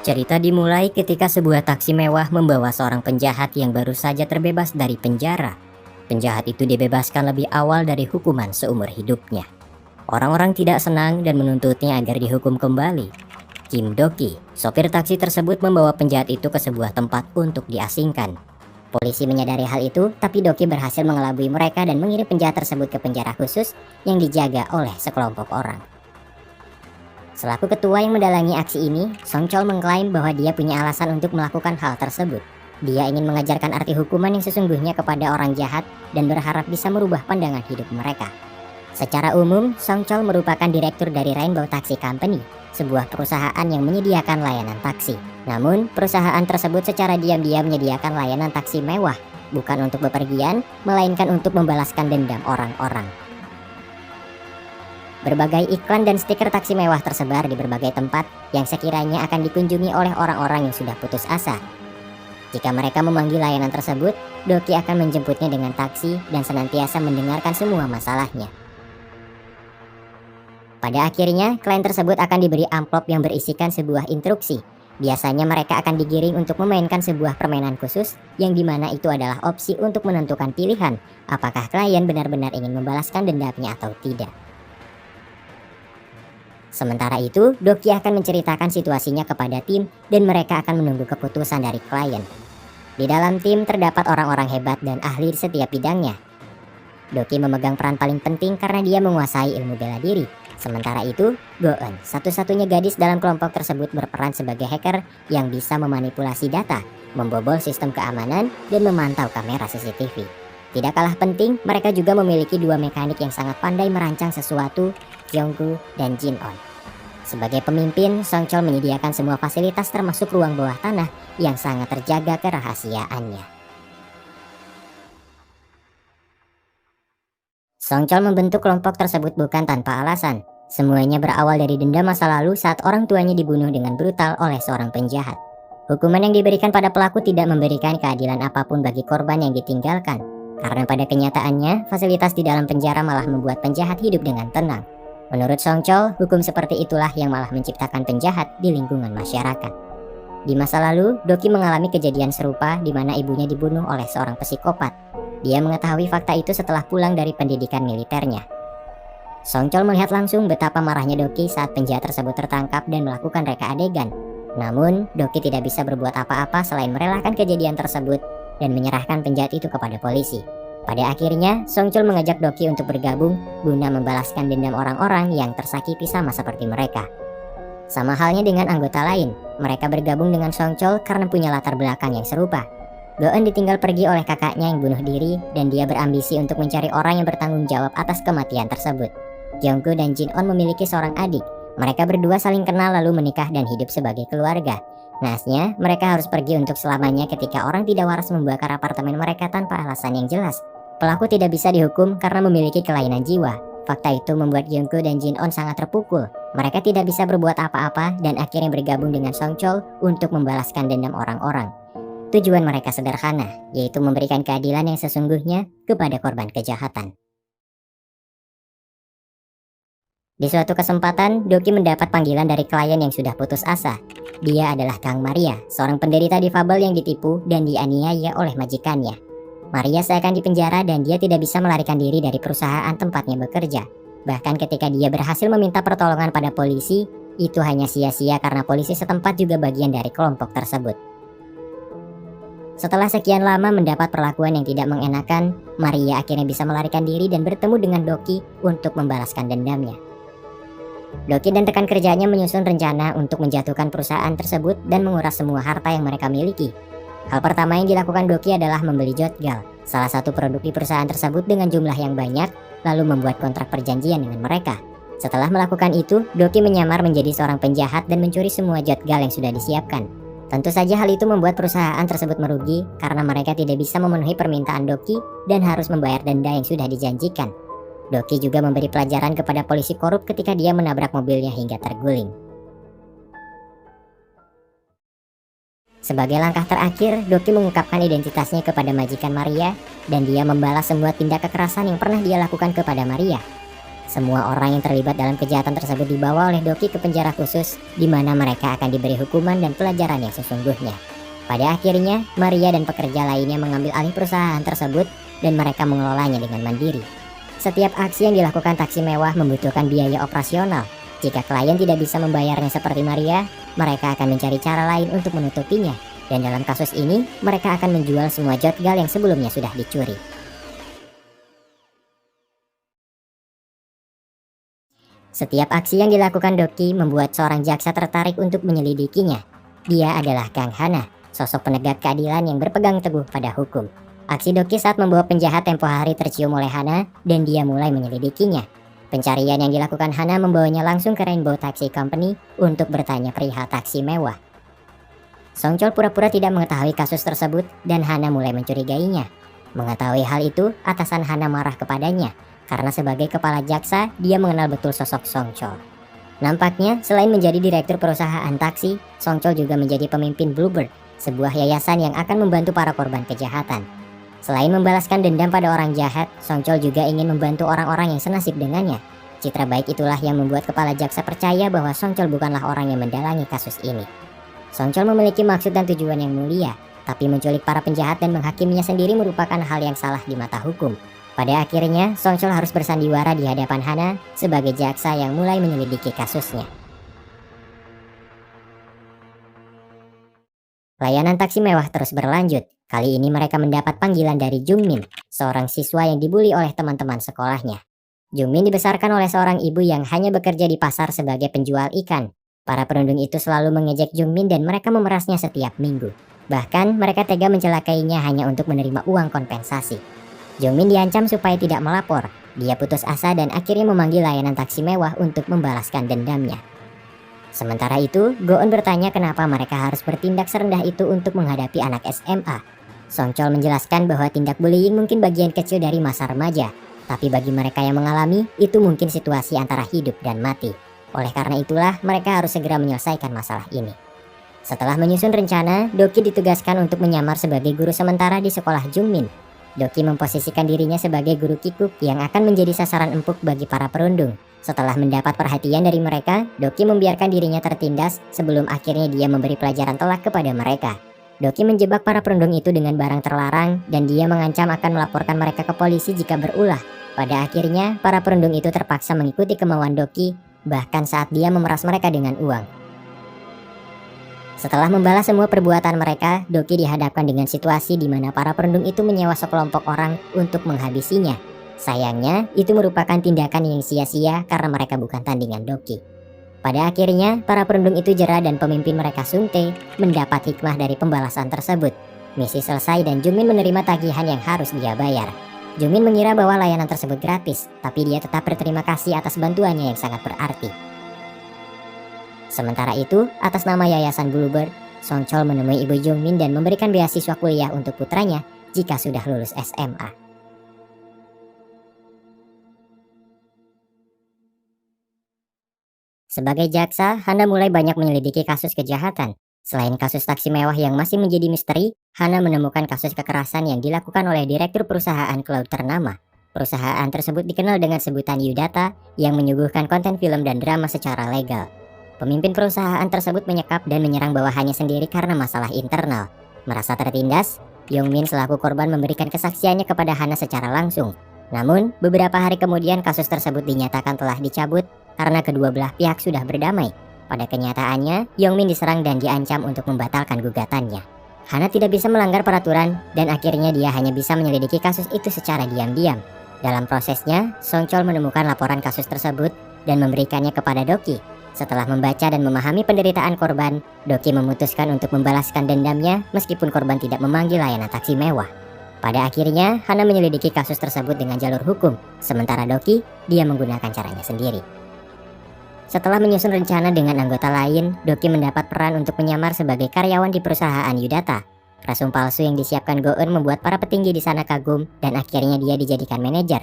Cerita dimulai ketika sebuah taksi mewah membawa seorang penjahat yang baru saja terbebas dari penjara. Penjahat itu dibebaskan lebih awal dari hukuman seumur hidupnya. Orang-orang tidak senang dan menuntutnya agar dihukum kembali. Kim Do-ki, sopir taksi tersebut, membawa penjahat itu ke sebuah tempat untuk diasingkan. Polisi menyadari hal itu, tapi Do-ki berhasil mengelabui mereka dan mengirim penjahat tersebut ke penjara khusus yang dijaga oleh sekelompok orang. Selaku ketua yang mendalangi aksi ini, Song Chol mengklaim bahwa dia punya alasan untuk melakukan hal tersebut. Dia ingin mengajarkan arti hukuman yang sesungguhnya kepada orang jahat dan berharap bisa merubah pandangan hidup mereka. Secara umum, Song Chol merupakan direktur dari Rainbow Taxi Company, sebuah perusahaan yang menyediakan layanan taksi. Namun, perusahaan tersebut secara diam-diam menyediakan layanan taksi mewah, bukan untuk bepergian, melainkan untuk membalaskan dendam orang-orang. Berbagai iklan dan stiker taksi mewah tersebar di berbagai tempat yang sekiranya akan dikunjungi oleh orang-orang yang sudah putus asa. Jika mereka memanggil layanan tersebut, Do-ki akan menjemputnya dengan taksi dan senantiasa mendengarkan semua masalahnya. Pada akhirnya, klien tersebut akan diberi amplop yang berisikan sebuah instruksi. Biasanya mereka akan digiring untuk memainkan sebuah permainan khusus yang dimana itu adalah opsi untuk menentukan pilihan apakah klien benar-benar ingin membalaskan dendamnya atau tidak. Sementara itu, Do-ki akan menceritakan situasinya kepada tim dan mereka akan menunggu keputusan dari klien. Di dalam tim terdapat orang-orang hebat dan ahli di setiap bidangnya. Do-ki memegang peran paling penting karena dia menguasai ilmu bela diri. Sementara itu, Go-eun, satu-satunya gadis dalam kelompok tersebut, berperan sebagai hacker yang bisa memanipulasi data, membobol sistem keamanan, dan memantau kamera CCTV. Tidak kalah penting, mereka juga memiliki dua mekanik yang sangat pandai merancang sesuatu, Jong-gu dan Jin-on. Sebagai pemimpin, Song Chol menyediakan semua fasilitas termasuk ruang bawah tanah yang sangat terjaga kerahasiaannya. Song Chol membentuk kelompok tersebut bukan tanpa alasan. Semuanya berawal dari dendam masa lalu saat orang tuanya dibunuh dengan brutal oleh seorang penjahat. Hukuman yang diberikan pada pelaku tidak memberikan keadilan apapun bagi korban yang ditinggalkan, karena pada kenyataannya, fasilitas di dalam penjara malah membuat penjahat hidup dengan tenang. Menurut Song Chol, hukum seperti itulah yang malah menciptakan penjahat di lingkungan masyarakat. Di masa lalu, Do-ki mengalami kejadian serupa di mana ibunya dibunuh oleh seorang psikopat. Dia mengetahui fakta itu setelah pulang dari pendidikan militernya. Song Chol melihat langsung betapa marahnya Do-ki saat penjahat tersebut tertangkap dan melakukan reka adegan. Namun, Do-ki tidak bisa berbuat apa-apa selain merelakan kejadian tersebut dan menyerahkan penjahat itu kepada polisi. Pada akhirnya, Song Chol mengajak Do-ki untuk bergabung guna membalaskan dendam orang-orang yang tersakiti sama seperti mereka. Sama halnya dengan anggota lain, mereka bergabung dengan Song Chol karena punya latar belakang yang serupa. Go-eun ditinggal pergi oleh kakaknya yang bunuh diri dan dia berambisi untuk mencari orang yang bertanggung jawab atas kematian tersebut. Jong-gu dan Jin-on memiliki seorang adik. Mereka berdua saling kenal lalu menikah dan hidup sebagai keluarga. Naasnya, mereka harus pergi untuk selamanya ketika orang tidak waras membakar apartemen mereka tanpa alasan yang jelas. Pelaku tidak bisa dihukum karena memiliki kelainan jiwa. Fakta itu membuat Jong-gu dan Jin-on sangat terpukul. Mereka tidak bisa berbuat apa-apa dan akhirnya bergabung dengan Song Chol untuk membalaskan dendam orang-orang. Tujuan mereka sederhana, yaitu memberikan keadilan yang sesungguhnya kepada korban kejahatan. Di suatu kesempatan, Do-ki mendapat panggilan dari klien yang sudah putus asa. Dia adalah Kang Maria, seorang penderita difabel yang ditipu dan dianiaya oleh majikannya. Maria seakan dipenjara dan dia tidak bisa melarikan diri dari perusahaan tempatnya bekerja. Bahkan ketika dia berhasil meminta pertolongan pada polisi, itu hanya sia-sia karena polisi setempat juga bagian dari kelompok tersebut. Setelah sekian lama mendapat perlakuan yang tidak mengenakan, Maria akhirnya bisa melarikan diri dan bertemu dengan Do-ki untuk membalaskan dendamnya. Do-ki dan rekan kerjanya menyusun rencana untuk menjatuhkan perusahaan tersebut dan menguras semua harta yang mereka miliki. Hal pertama yang dilakukan Do-ki adalah membeli Jotgal, salah satu produk di perusahaan tersebut dengan jumlah yang banyak, lalu membuat kontrak perjanjian dengan mereka. Setelah melakukan itu, Do-ki menyamar menjadi seorang penjahat dan mencuri semua Jotgal yang sudah disiapkan. Tentu saja hal itu membuat perusahaan tersebut merugi karena mereka tidak bisa memenuhi permintaan Do-ki dan harus membayar denda yang sudah dijanjikan. Do-ki juga memberi pelajaran kepada polisi korup ketika dia menabrak mobilnya hingga terguling. Sebagai langkah terakhir, Do-ki mengungkapkan identitasnya kepada majikan Maria dan dia membalas semua tindak kekerasan yang pernah dia lakukan kepada Maria. Semua orang yang terlibat dalam kejahatan tersebut dibawa oleh Doki ke penjara khusus, di mana mereka akan diberi hukuman dan pelajaran yang sesungguhnya. Pada akhirnya, Maria dan pekerja lainnya mengambil alih perusahaan tersebut dan mereka mengelolanya dengan mandiri. Setiap aksi yang dilakukan taksi mewah membutuhkan biaya operasional. Jika klien tidak bisa membayarnya seperti Maria, mereka akan mencari cara lain untuk menutupinya. Dan dalam kasus ini, mereka akan menjual semua jotgal yang sebelumnya sudah dicuri. Setiap aksi yang dilakukan Doki membuat seorang jaksa tertarik untuk menyelidikinya. Dia adalah Kang Hana, sosok penegak keadilan yang berpegang teguh pada hukum. Aksi Doki saat membawa penjahat tempo hari tercium oleh Hana dan dia mulai menyelidikinya. Pencarian yang dilakukan Hana membawanya langsung ke Rainbow Taxi Company untuk bertanya perihal taksi mewah. Songchol pura-pura tidak mengetahui kasus tersebut dan Hana mulai mencurigainya. Mengetahui hal itu, atasan Hana marah kepadanya. Karena sebagai kepala jaksa, dia mengenal betul sosok Songchol. Nampaknya, selain menjadi direktur perusahaan taksi, Songchol juga menjadi pemimpin Bluebird, sebuah yayasan yang akan membantu para korban kejahatan. Selain membalaskan dendam pada orang jahat, Songchol juga ingin membantu orang-orang yang senasib dengannya. Citra baik itulah yang membuat kepala jaksa percaya bahwa Songchol bukanlah orang yang mendalangi kasus ini. Songchol memiliki maksud dan tujuan yang mulia, tapi menculik para penjahat dan menghakiminya sendiri merupakan hal yang salah di mata hukum. Pada akhirnya, Songchol harus bersandiwara di hadapan Hana sebagai jaksa yang mulai menyelidiki kasusnya. Layanan taksi mewah terus berlanjut. Kali ini mereka mendapat panggilan dari Jungmin, seorang siswa yang dibully oleh teman-teman sekolahnya. Jungmin dibesarkan oleh seorang ibu yang hanya bekerja di pasar sebagai penjual ikan. Para penundung itu selalu mengejek Jungmin dan mereka memerasnya setiap minggu. Bahkan mereka tega mencelakainya hanya untuk menerima uang kompensasi. Jungmin diancam supaya tidak melapor. Dia putus asa dan akhirnya memanggil layanan taksi mewah untuk membalaskan dendamnya. Sementara itu, Goon bertanya kenapa mereka harus bertindak serendah itu untuk menghadapi anak SMA. Songchol menjelaskan bahwa tindak bullying mungkin bagian kecil dari masa remaja, tapi bagi mereka yang mengalami, itu mungkin situasi antara hidup dan mati. Oleh karena itulah, mereka harus segera menyelesaikan masalah ini. Setelah menyusun rencana, Doki ditugaskan untuk menyamar sebagai guru sementara di sekolah Jungmin. Doki memposisikan dirinya sebagai guru kikuk yang akan menjadi sasaran empuk bagi para perundung. Setelah mendapat perhatian dari mereka, Doki membiarkan dirinya tertindas sebelum akhirnya dia memberi pelajaran telak kepada mereka. Doki menjebak para perundung itu dengan barang terlarang dan dia mengancam akan melaporkan mereka ke polisi jika berulah. Pada akhirnya, para perundung itu terpaksa mengikuti kemauan Doki, bahkan saat dia memeras mereka dengan uang. Setelah membalas semua perbuatan mereka, Doki dihadapkan dengan situasi di mana para perundung itu menyewa sekelompok orang untuk menghabisinya. Sayangnya, itu merupakan tindakan yang sia-sia karena mereka bukan tandingan Doki. Pada akhirnya, para perundung itu jera dan pemimpin mereka Sung Tae mendapat hikmah dari pembalasan tersebut. Misi selesai dan Jungmin menerima tagihan yang harus dia bayar. Jungmin mengira bahwa layanan tersebut gratis, tapi dia tetap berterima kasih atas bantuannya yang sangat berarti. Sementara itu, atas nama Yayasan Bluebird, Songchol menemui ibu Jungmin dan memberikan beasiswa kuliah untuk putranya jika sudah lulus SMA. Sebagai jaksa, Hana mulai banyak menyelidiki kasus kejahatan. Selain kasus taksi mewah yang masih menjadi misteri, Hana menemukan kasus kekerasan yang dilakukan oleh direktur perusahaan cloud ternama. Perusahaan tersebut dikenal dengan sebutan Udata yang menyuguhkan konten film dan drama secara legal. Pemimpin perusahaan tersebut menyekap dan menyerang bawahannya sendiri karena masalah internal. Merasa tertindas, Yongmin selaku korban memberikan kesaksiannya kepada Hana secara langsung. Namun, beberapa hari kemudian kasus tersebut dinyatakan telah dicabut karena kedua belah pihak sudah berdamai. Pada kenyataannya, Yongmin diserang dan diancam untuk membatalkan gugatannya. Hana tidak bisa melanggar peraturan dan akhirnya dia hanya bisa menyelidiki kasus itu secara diam-diam. Dalam prosesnya, Songchol menemukan laporan kasus tersebut dan memberikannya kepada Doki. Setelah membaca dan memahami penderitaan korban, Doki memutuskan untuk membalaskan dendamnya meskipun korban tidak memanggil layanan taksi mewah. Pada akhirnya, Hana menyelidiki kasus tersebut dengan jalur hukum, sementara Doki, dia menggunakan caranya sendiri. Setelah menyusun rencana dengan anggota lain, Doki mendapat peran untuk menyamar sebagai karyawan di perusahaan Udata. Resume palsu yang disiapkan Goen membuat para petinggi di sana kagum dan akhirnya dia dijadikan manajer.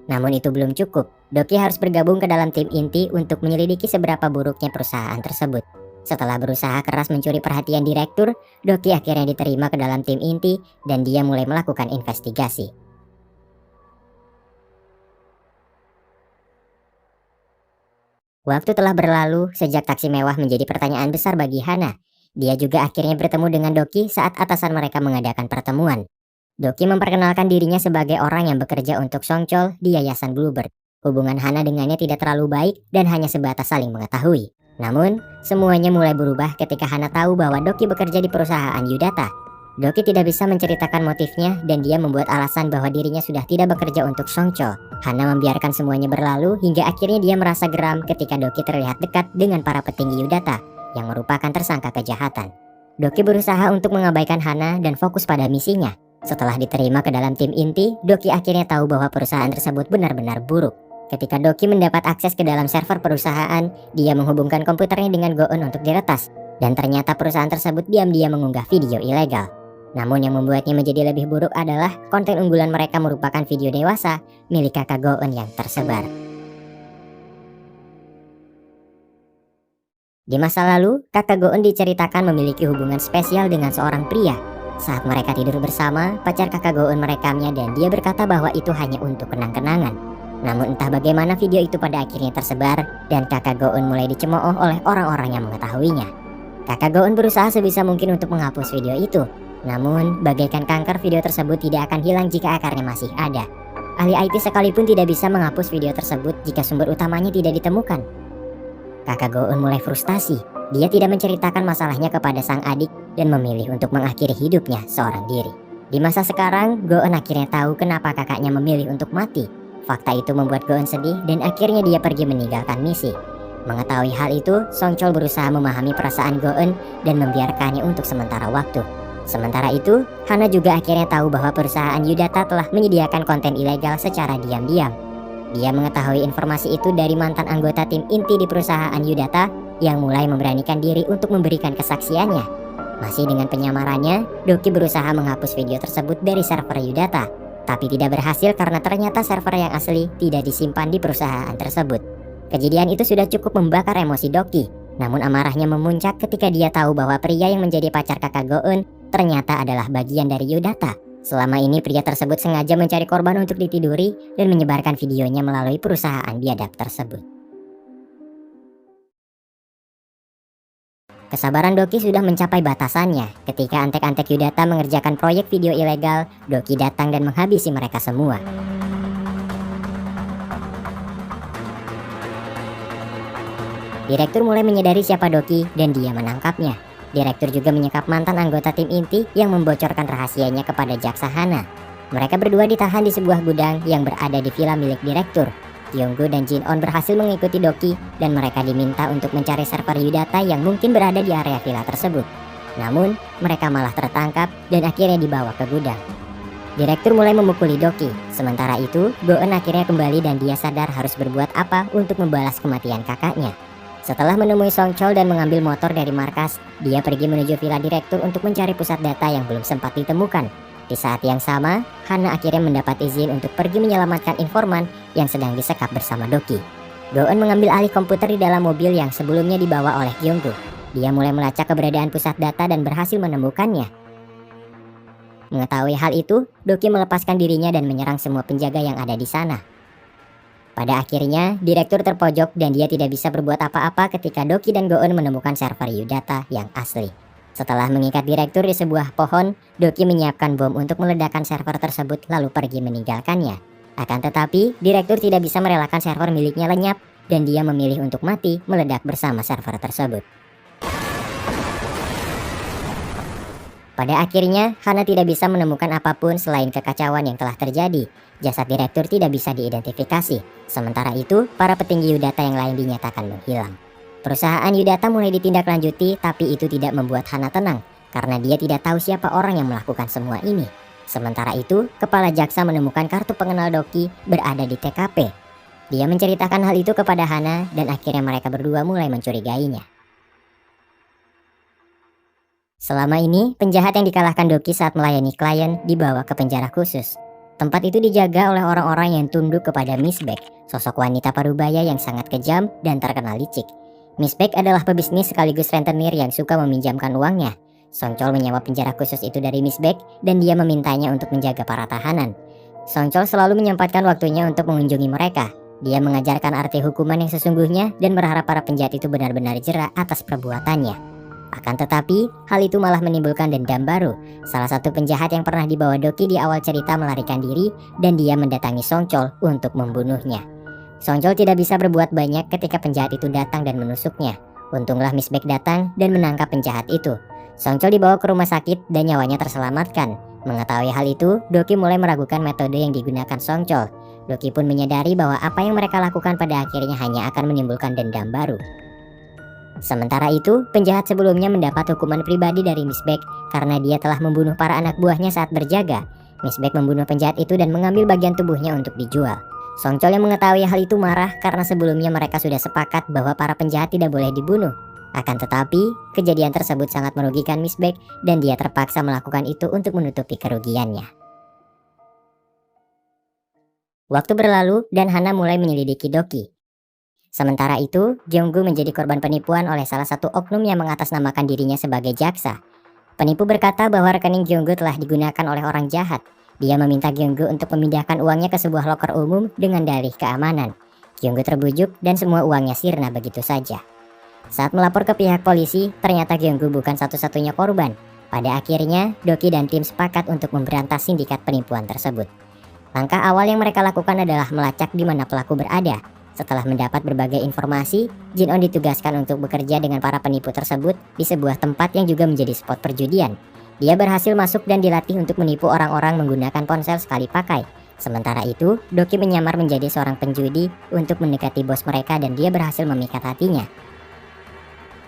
Namun itu belum cukup, Doki harus bergabung ke dalam tim inti untuk menyelidiki seberapa buruknya perusahaan tersebut. Setelah berusaha keras mencuri perhatian direktur, Doki akhirnya diterima ke dalam tim inti dan dia mulai melakukan investigasi. Waktu telah berlalu sejak taksi mewah menjadi pertanyaan besar bagi Hana. Dia juga akhirnya bertemu dengan Doki saat atasan mereka mengadakan pertemuan. Doki memperkenalkan dirinya sebagai orang yang bekerja untuk Songchol di Yayasan Bluebird. Hubungan Hana dengannya tidak terlalu baik dan hanya sebatas saling mengetahui. Namun, semuanya mulai berubah ketika Hana tahu bahwa Doki bekerja di perusahaan Yudata. Doki tidak bisa menceritakan motifnya dan dia membuat alasan bahwa dirinya sudah tidak bekerja untuk Songchol. Hana membiarkan semuanya berlalu hingga akhirnya dia merasa geram ketika Doki terlihat dekat dengan para petinggi Yudata yang merupakan tersangka kejahatan. Doki berusaha untuk mengabaikan Hana dan fokus pada misinya. Setelah diterima ke dalam tim inti, Doki akhirnya tahu bahwa perusahaan tersebut benar-benar buruk. Ketika Doki mendapat akses ke dalam server perusahaan, dia menghubungkan komputernya dengan Go-eun untuk diretas. Dan ternyata perusahaan tersebut diam-diam mengunggah video ilegal. Namun yang membuatnya menjadi lebih buruk adalah konten unggulan mereka merupakan video dewasa milik kakak Go-eun yang tersebar. Di masa lalu, kakak Go-eun diceritakan memiliki hubungan spesial dengan seorang pria. Saat mereka tidur bersama, pacar kakak Go-eun merekamnya dan dia berkata bahwa itu hanya untuk kenang-kenangan. Namun entah bagaimana video itu pada akhirnya tersebar dan kakak Go-eun mulai dicemooh oleh orang-orang yang mengetahuinya. Kakak Go-eun berusaha sebisa mungkin untuk menghapus video itu. Namun, bagaikan kanker, video tersebut tidak akan hilang jika akarnya masih ada. Ahli IT sekalipun tidak bisa menghapus video tersebut jika sumber utamanya tidak ditemukan. Kakak Go-eun mulai frustasi. Dia tidak menceritakan masalahnya kepada sang adik dan memilih untuk mengakhiri hidupnya seorang diri. Di masa sekarang, Go-eun akhirnya tahu kenapa kakaknya memilih untuk mati. Fakta itu membuat Go-eun sedih dan akhirnya dia pergi meninggalkan misi. Mengetahui hal itu, Songchol berusaha memahami perasaan Go-eun dan membiarkannya untuk sementara waktu. Sementara itu, Hana juga akhirnya tahu bahwa perusahaan Yudata telah menyediakan konten ilegal secara diam-diam. Dia mengetahui informasi itu dari mantan anggota tim inti di perusahaan Yudata yang mulai memberanikan diri untuk memberikan kesaksiannya. Masih dengan penyamarannya, Doki berusaha menghapus video tersebut dari server Yudata, tapi tidak berhasil karena ternyata server yang asli tidak disimpan di perusahaan tersebut. Kejadian itu sudah cukup membakar emosi Doki, namun amarahnya memuncak ketika dia tahu bahwa pria yang menjadi pacar kakak Go-eun ternyata adalah bagian dari Yudata. Selama ini pria tersebut sengaja mencari korban untuk ditiduri dan menyebarkan videonya melalui perusahaan biadab tersebut. Kesabaran Doki sudah mencapai batasannya. Ketika antek-antek Yudata mengerjakan proyek video ilegal, Doki datang dan menghabisi mereka semua. Direktur mulai menyadari siapa Doki dan dia menangkapnya. Direktur juga menyekap mantan anggota tim inti yang membocorkan rahasianya kepada jaksa Hana. Mereka berdua ditahan di sebuah gudang yang berada di villa milik direktur. Kyunggu dan Jin-on berhasil mengikuti Doki dan mereka diminta untuk mencari server Yudata yang mungkin berada di area villa tersebut. Namun, mereka malah tertangkap dan akhirnya dibawa ke gudang. Direktur mulai memukuli Doki. Sementara itu, Go-eun akhirnya kembali dan dia sadar harus berbuat apa untuk membalas kematian kakaknya. Setelah menemui Songchol dan mengambil motor dari markas, dia pergi menuju villa direktur untuk mencari pusat data yang belum sempat ditemukan. Di saat yang sama, Hana akhirnya mendapat izin untuk pergi menyelamatkan informan yang sedang disekap bersama Doki. Go-eun mengambil alih komputer di dalam mobil yang sebelumnya dibawa oleh Kyunggu. Dia mulai melacak keberadaan pusat data dan berhasil menemukannya. Mengetahui hal itu, Doki melepaskan dirinya dan menyerang semua penjaga yang ada di sana. Pada akhirnya, direktur terpojok dan dia tidak bisa berbuat apa-apa ketika Doki dan Go-eun menemukan server Yudata yang asli. Setelah mengikat direktur di sebuah pohon, Doki menyiapkan bom untuk meledakkan server tersebut lalu pergi meninggalkannya. Akan tetapi, direktur tidak bisa merelakan server miliknya lenyap dan dia memilih untuk mati meledak bersama server tersebut. Pada akhirnya, Hana tidak bisa menemukan apapun selain kekacauan yang telah terjadi. Jasad direktur tidak bisa diidentifikasi. Sementara itu, para petinggi Yudata yang lain dinyatakan menghilang. Perusahaan Yudata mulai ditindaklanjuti, tapi itu tidak membuat Hana tenang, karena dia tidak tahu siapa orang yang melakukan semua ini. Sementara itu, kepala jaksa menemukan kartu pengenal Doki berada di TKP. Dia menceritakan hal itu kepada Hana, dan akhirnya mereka berdua mulai mencurigainya. Selama ini, penjahat yang dikalahkan Doki saat melayani klien dibawa ke penjara khusus. Tempat itu dijaga oleh orang-orang yang tunduk kepada Miss Beck, sosok wanita parubaya yang sangat kejam dan terkenal licik. Miss Beck adalah pebisnis sekaligus rentenir yang suka meminjamkan uangnya. Songchol menyewa penjara khusus itu dari Miss Beck dan dia memintanya untuk menjaga para tahanan. Songchol selalu menyempatkan waktunya untuk mengunjungi mereka. Dia mengajarkan arti hukuman yang sesungguhnya dan berharap para penjahat itu benar-benar jera atas perbuatannya. Akan tetapi, hal itu malah menimbulkan dendam baru. Salah satu penjahat yang pernah dibawa Doki di awal cerita melarikan diri dan dia mendatangi Songchol untuk membunuhnya. Songchol tidak bisa berbuat banyak ketika penjahat itu datang dan menusuknya. Untunglah Miss Baek datang dan menangkap penjahat itu. Songchol dibawa ke rumah sakit dan nyawanya terselamatkan. Mengetahui hal itu, Doki mulai meragukan metode yang digunakan Songchol. Doki pun menyadari bahwa apa yang mereka lakukan pada akhirnya hanya akan menimbulkan dendam baru. Sementara itu, penjahat sebelumnya mendapat hukuman pribadi dari Miss Baek karena dia telah membunuh para anak buahnya saat berjaga. Miss Baek membunuh penjahat itu dan mengambil bagian tubuhnya untuk dijual. Songchol yang mengetahui hal itu marah karena sebelumnya mereka sudah sepakat bahwa para penjahat tidak boleh dibunuh. Akan tetapi, kejadian tersebut sangat merugikan Miss Baek dan dia terpaksa melakukan itu untuk menutupi kerugiannya. Waktu berlalu dan Hana mulai menyelidiki Doki. Sementara itu, Gyeonggu menjadi korban penipuan oleh salah satu oknum yang mengatasnamakan dirinya sebagai jaksa. Penipu berkata bahwa rekening Gyeonggu telah digunakan oleh orang jahat. Dia meminta Gyeonggu untuk memindahkan uangnya ke sebuah loker umum dengan dalih keamanan. Gyeonggu terbujuk dan semua uangnya sirna begitu saja. Saat melapor ke pihak polisi, ternyata Gyeonggu bukan satu-satunya korban. Pada akhirnya, Doki dan tim sepakat untuk memberantas sindikat penipuan tersebut. Langkah awal yang mereka lakukan adalah melacak di mana pelaku berada. Setelah mendapat berbagai informasi, Jin-on ditugaskan untuk bekerja dengan para penipu tersebut di sebuah tempat yang juga menjadi spot perjudian. Dia berhasil masuk dan dilatih untuk menipu orang-orang menggunakan ponsel sekali pakai. Sementara itu, Doki menyamar menjadi seorang penjudi untuk mendekati bos mereka dan dia berhasil memikat hatinya.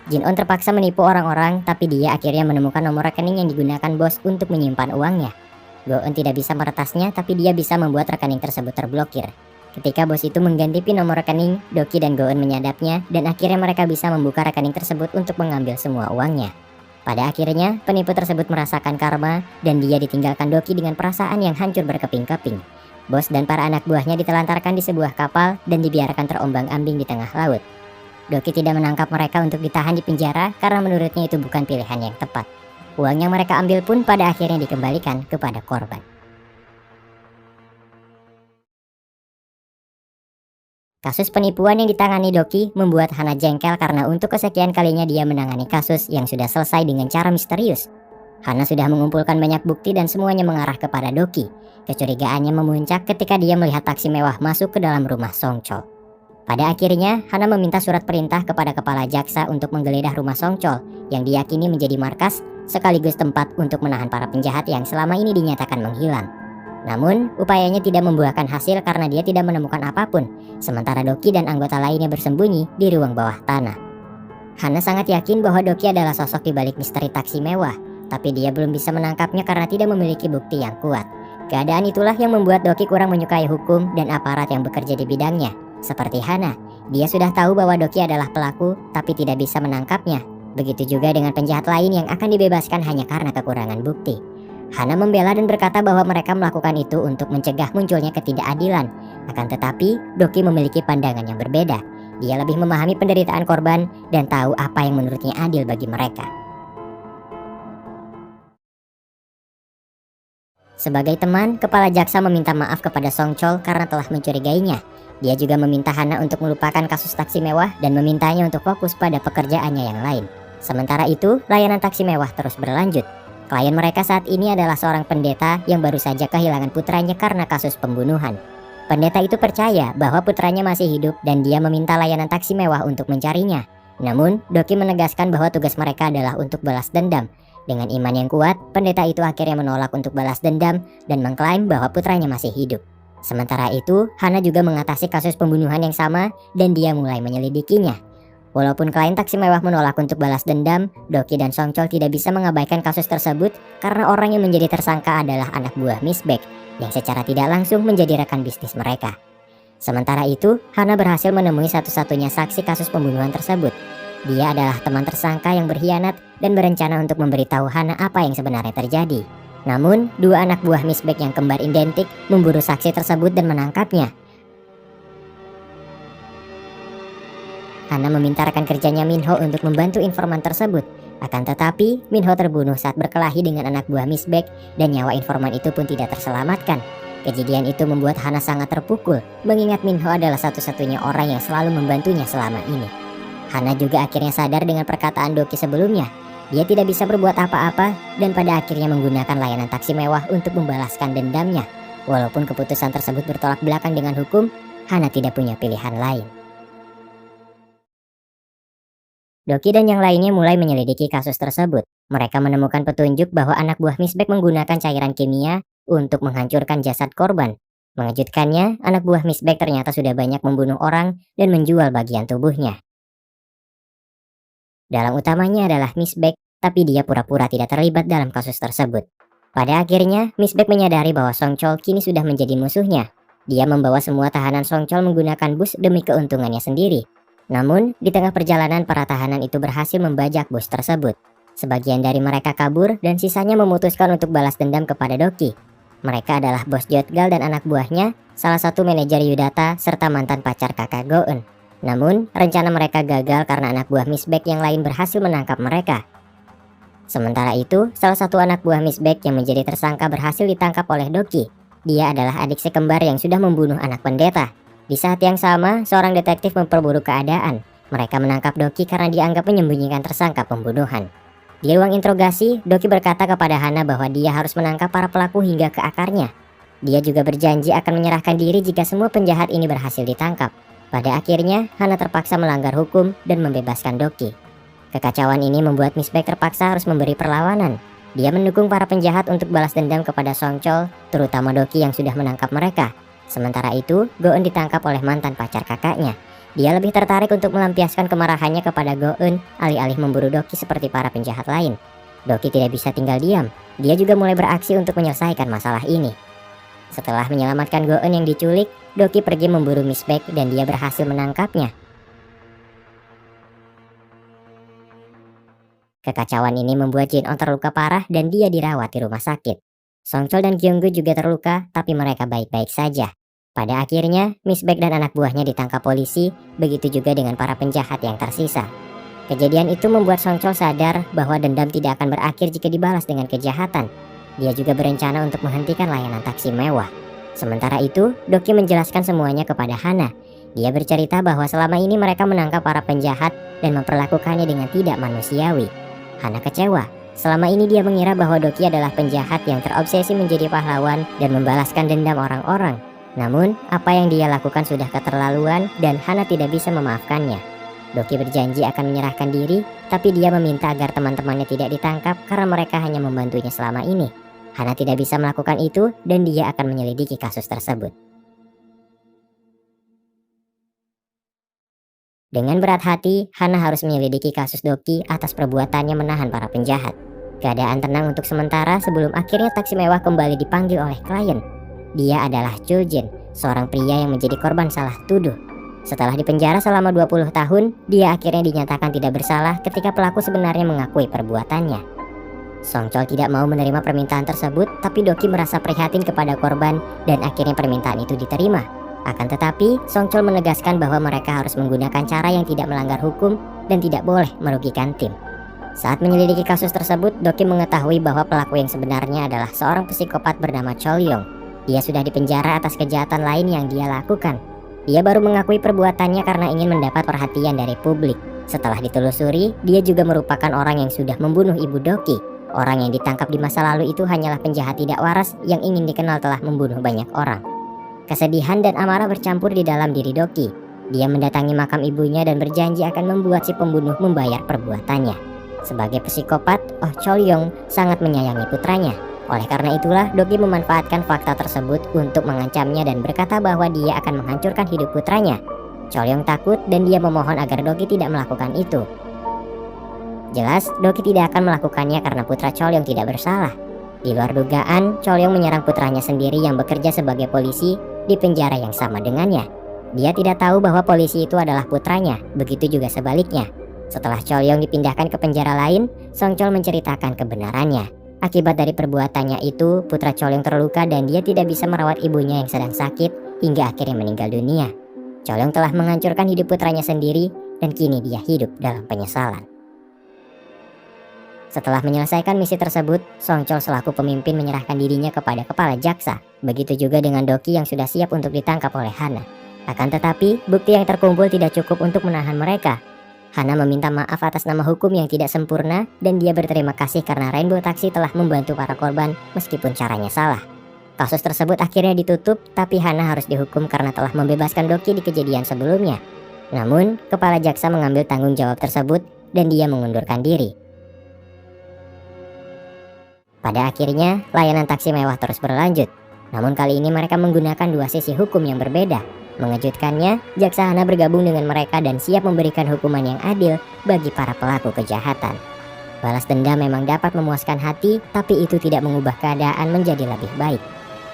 Jin-on terpaksa menipu orang-orang, tapi dia akhirnya menemukan nomor rekening yang digunakan bos untuk menyimpan uangnya. Go-eun tidak bisa meretasnya, tapi dia bisa membuat rekening tersebut terblokir. Ketika bos itu mengganti pin nomor rekening, Doki dan Go-eun menyadapnya dan akhirnya mereka bisa membuka rekening tersebut untuk mengambil semua uangnya. Pada akhirnya, penipu tersebut merasakan karma dan dia ditinggalkan Doki dengan perasaan yang hancur berkeping-keping. Bos dan para anak buahnya ditelantarkan di sebuah kapal dan dibiarkan terombang-ambing di tengah laut. Doki tidak menangkap mereka untuk ditahan di penjara karena menurutnya itu bukan pilihan yang tepat. Uang yang mereka ambil pun pada akhirnya dikembalikan kepada korban. Kasus penipuan yang ditangani Doki membuat Hana jengkel karena untuk kesekian kalinya dia menangani kasus yang sudah selesai dengan cara misterius. Hana sudah mengumpulkan banyak bukti dan semuanya mengarah kepada Doki. Kecurigaannya memuncak ketika dia melihat taksi mewah masuk ke dalam rumah Songchol. Pada akhirnya, Hana meminta surat perintah kepada kepala jaksa untuk menggeledah rumah Songchol yang diyakini menjadi markas sekaligus tempat untuk menahan para penjahat yang selama ini dinyatakan menghilang. Namun, upayanya tidak membuahkan hasil karena dia tidak menemukan apapun, sementara Doki dan anggota lainnya bersembunyi di ruang bawah tanah. Hana sangat yakin bahwa Doki adalah sosok di balik misteri taksi mewah, tapi dia belum bisa menangkapnya karena tidak memiliki bukti yang kuat. Keadaan itulah yang membuat Doki kurang menyukai hukum dan aparat yang bekerja di bidangnya. Seperti Hana, dia sudah tahu bahwa Doki adalah pelaku, tapi tidak bisa menangkapnya. Begitu juga dengan penjahat lain yang akan dibebaskan hanya karena kekurangan bukti. Hana membela dan berkata bahwa mereka melakukan itu untuk mencegah munculnya ketidakadilan. Akan tetapi, Doki memiliki pandangan yang berbeda. Dia lebih memahami penderitaan korban dan tahu apa yang menurutnya adil bagi mereka. Sebagai teman, kepala jaksa meminta maaf kepada Songchol karena telah mencurigainya. Dia juga meminta Hana untuk melupakan kasus taksi mewah dan memintanya untuk fokus pada pekerjaannya yang lain. Sementara itu, layanan taksi mewah terus berlanjut. Klien mereka saat ini adalah seorang pendeta yang baru saja kehilangan putranya karena kasus pembunuhan. Pendeta itu percaya bahwa putranya masih hidup dan dia meminta layanan taksi mewah untuk mencarinya. Namun, Doki menegaskan bahwa tugas mereka adalah untuk balas dendam. Dengan iman yang kuat, pendeta itu akhirnya menolak untuk balas dendam dan mengklaim bahwa putranya masih hidup. Sementara itu, Hana juga mengatasi kasus pembunuhan yang sama dan dia mulai menyelidikinya. Walaupun klien taksi mewah menolak untuk balas dendam, Doki dan Songchol tidak bisa mengabaikan kasus tersebut karena orang yang menjadi tersangka adalah anak buah Miss Baek yang secara tidak langsung menjadi rekan bisnis mereka. Sementara itu, Hana berhasil menemui satu-satunya saksi kasus pembunuhan tersebut. Dia adalah teman tersangka yang berkhianat dan berencana untuk memberitahu Hana apa yang sebenarnya terjadi. Namun, dua anak buah Miss Baek yang kembar identik memburu saksi tersebut dan menangkapnya. Hana meminta rekan kerjanya Minho untuk membantu informan tersebut. Akan tetapi, Minho terbunuh saat berkelahi dengan anak buah Miss Baek dan nyawa informan itu pun tidak terselamatkan. Kejadian itu membuat Hana sangat terpukul, mengingat Minho adalah satu-satunya orang yang selalu membantunya selama ini. Hana juga akhirnya sadar dengan perkataan Doki sebelumnya. Dia tidak bisa berbuat apa-apa dan pada akhirnya menggunakan layanan taksi mewah untuk membalaskan dendamnya. Walaupun keputusan tersebut bertolak belakang dengan hukum, Hana tidak punya pilihan lain. Doki dan yang lainnya mulai menyelidiki kasus tersebut. Mereka menemukan petunjuk bahwa anak buah Miss Baek menggunakan cairan kimia untuk menghancurkan jasad korban. Mengejutkannya, anak buah Miss Baek ternyata sudah banyak membunuh orang dan menjual bagian tubuhnya. Dalang utamanya adalah Miss Baek, tapi dia pura-pura tidak terlibat dalam kasus tersebut. Pada akhirnya, Miss Baek menyadari bahwa Song Chol kini sudah menjadi musuhnya. Dia membawa semua tahanan Song Chol menggunakan bus demi keuntungannya sendiri. Namun, di tengah perjalanan para tahanan itu berhasil membajak bus tersebut. Sebagian dari mereka kabur dan sisanya memutuskan untuk balas dendam kepada Doki. Mereka adalah bos Jotgal dan anak buahnya, salah satu manajer Yudata, serta mantan pacar kakak Go-eun. Namun, rencana mereka gagal karena anak buah Miss Baek yang lain berhasil menangkap mereka. Sementara itu, salah satu anak buah Miss Baek yang menjadi tersangka berhasil ditangkap oleh Doki. Dia adalah adik sekembar yang sudah membunuh anak pendeta. Di saat yang sama, seorang detektif memperburuk keadaan. Mereka menangkap Doki karena dianggap menyembunyikan tersangka pembunuhan. Di ruang interogasi, Doki berkata kepada Hana bahwa dia harus menangkap para pelaku hingga ke akarnya. Dia juga berjanji akan menyerahkan diri jika semua penjahat ini berhasil ditangkap. Pada akhirnya, Hana terpaksa melanggar hukum dan membebaskan Doki. Kekacauan ini membuat Miss Baek terpaksa harus memberi perlawanan. Dia mendukung para penjahat untuk balas dendam kepada Song Chol, terutama Doki yang sudah menangkap mereka. Sementara itu, Go-eun ditangkap oleh mantan pacar kakaknya. Dia lebih tertarik untuk melampiaskan kemarahannya kepada Go-eun alih-alih memburu Doki seperti para penjahat lain. Doki tidak bisa tinggal diam. Dia juga mulai beraksi untuk menyelesaikan masalah ini. Setelah menyelamatkan Go-eun yang diculik, Doki pergi memburu Miss Baek dan dia berhasil menangkapnya. Kekacauan ini membuat Jin-on terluka parah dan dia dirawat di rumah sakit. Song Chol dan Kyung-gu juga terluka, tapi mereka baik-baik saja. Pada akhirnya, Miss Baek dan anak buahnya ditangkap polisi, begitu juga dengan para penjahat yang tersisa. Kejadian itu membuat Song Chol sadar bahwa dendam tidak akan berakhir jika dibalas dengan kejahatan. Dia juga berencana untuk menghentikan layanan taksi mewah. Sementara itu, Doki menjelaskan semuanya kepada Hana. Dia bercerita bahwa selama ini mereka menangkap para penjahat dan memperlakukannya dengan tidak manusiawi. Hana kecewa. Selama ini dia mengira bahwa Doki adalah penjahat yang terobsesi menjadi pahlawan dan membalaskan dendam orang-orang. Namun, apa yang dia lakukan sudah keterlaluan dan Hana tidak bisa memaafkannya. Doki berjanji akan menyerahkan diri, tapi dia meminta agar teman-temannya tidak ditangkap karena mereka hanya membantunya selama ini. Hana tidak bisa melakukan itu dan dia akan menyelidiki kasus tersebut. Dengan berat hati, Hana harus menyelidiki kasus Doki atas perbuatannya menahan para penjahat. Keadaan tenang untuk sementara sebelum akhirnya taksi mewah kembali dipanggil oleh klien. Dia adalah Chul-jin, seorang pria yang menjadi korban salah tuduh. Setelah dipenjara selama 20 tahun, dia akhirnya dinyatakan tidak bersalah ketika pelaku sebenarnya mengakui perbuatannya. Song Chol tidak mau menerima permintaan tersebut, tapi Doki merasa prihatin kepada korban dan akhirnya permintaan itu diterima. Akan tetapi, Song Chol menegaskan bahwa mereka harus menggunakan cara yang tidak melanggar hukum dan tidak boleh merugikan tim. Saat menyelidiki kasus tersebut, Doki mengetahui bahwa pelaku yang sebenarnya adalah seorang psikopat bernama Chol Yong. Dia sudah dipenjara atas kejahatan lain yang dia lakukan. Dia baru mengakui perbuatannya karena ingin mendapat perhatian dari publik. Setelah ditelusuri, dia juga merupakan orang yang sudah membunuh ibu Doki. Orang yang ditangkap di masa lalu itu hanyalah penjahat tidak waras yang ingin dikenal telah membunuh banyak orang. Kesedihan dan amarah bercampur di dalam diri Doki. Dia mendatangi makam ibunya dan berjanji akan membuat si pembunuh membayar perbuatannya. Sebagai psikopat, Oh Chol Yong sangat menyayangi putranya. Oleh karena itulah, Doki memanfaatkan fakta tersebut untuk mengancamnya dan berkata bahwa dia akan menghancurkan hidup putranya. Chol Yong takut dan dia memohon agar Doki tidak melakukan itu. Jelas, Doki tidak akan melakukannya karena putra Chol Yong tidak bersalah. Di luar dugaan, Chol Yong menyerang putranya sendiri yang bekerja sebagai polisi di penjara yang sama dengannya. Dia tidak tahu bahwa polisi itu adalah putranya, begitu juga sebaliknya. Setelah Chol Yong dipindahkan ke penjara lain, Song Chol menceritakan kebenarannya. Akibat dari perbuatannya itu, putra Chol Yong terluka dan dia tidak bisa merawat ibunya yang sedang sakit hingga akhirnya meninggal dunia. Chol Yong telah menghancurkan hidup putranya sendiri dan kini dia hidup dalam penyesalan. Setelah menyelesaikan misi tersebut, Songchol selaku pemimpin menyerahkan dirinya kepada kepala jaksa. Begitu juga dengan Doki yang sudah siap untuk ditangkap oleh Hana. Akan tetapi, bukti yang terkumpul tidak cukup untuk menahan mereka. Hana meminta maaf atas nama hukum yang tidak sempurna dan dia berterima kasih karena Rainbow Taxi telah membantu para korban meskipun caranya salah. Kasus tersebut akhirnya ditutup, tapi Hana harus dihukum karena telah membebaskan Doki di kejadian sebelumnya. Namun, kepala jaksa mengambil tanggung jawab tersebut dan dia mengundurkan diri. Pada akhirnya, layanan taksi mewah terus berlanjut. Namun kali ini mereka menggunakan dua sisi hukum yang berbeda. Mengejutkannya, jaksa Hana bergabung dengan mereka dan siap memberikan hukuman yang adil bagi para pelaku kejahatan. Balas dendam memang dapat memuaskan hati, tapi itu tidak mengubah keadaan menjadi lebih baik.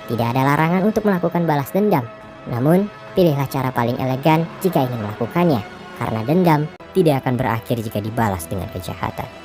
Tidak ada larangan untuk melakukan balas dendam. Namun, pilihlah cara paling elegan jika ingin melakukannya, karena dendam tidak akan berakhir jika dibalas dengan kejahatan.